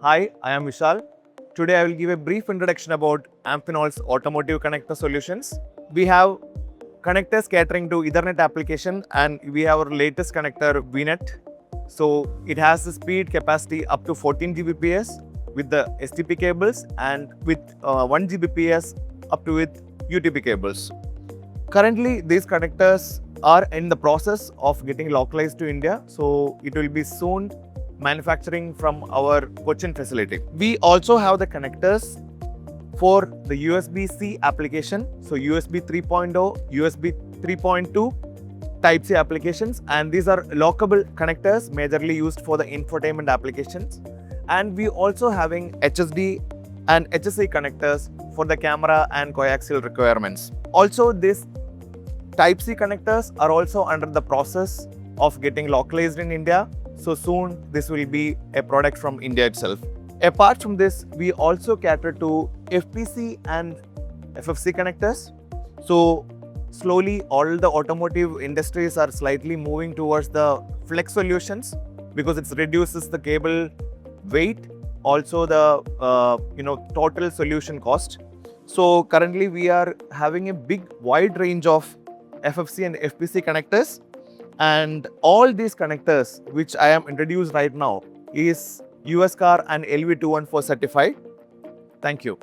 Hi, I am Vishal. Today I will give a brief introduction about Amphenol's automotive connector solutions. We have connectors catering to Ethernet application, and we have our latest connector VNet. So it has the speed capacity up to 14 Gbps with the STP cables and with 1 Gbps up to with UTP cables. Currently, these connectors are in the process of getting localized to India. So it will be soon manufacturing from our Cochin facility. We also have the connectors for the USB-C application. So USB 3.0, USB 3.2 Type-C applications, and these are lockable connectors majorly used for the infotainment applications. And we also having HSD and HSI connectors for the camera and coaxial requirements. Also, these Type-C connectors are also under the process of getting localized in India. So soon this will be a product from India itself. Apart from this, we also cater to FPC and FFC connectors. So slowly all the automotive industries are slightly moving towards the flex solutions because it reduces the cable weight, also the total solution cost. So currently we are having a big wide range of FFC and FPC connectors, and all these connectors which I am introduced right now is USCAR and LV214 certified. Thank you.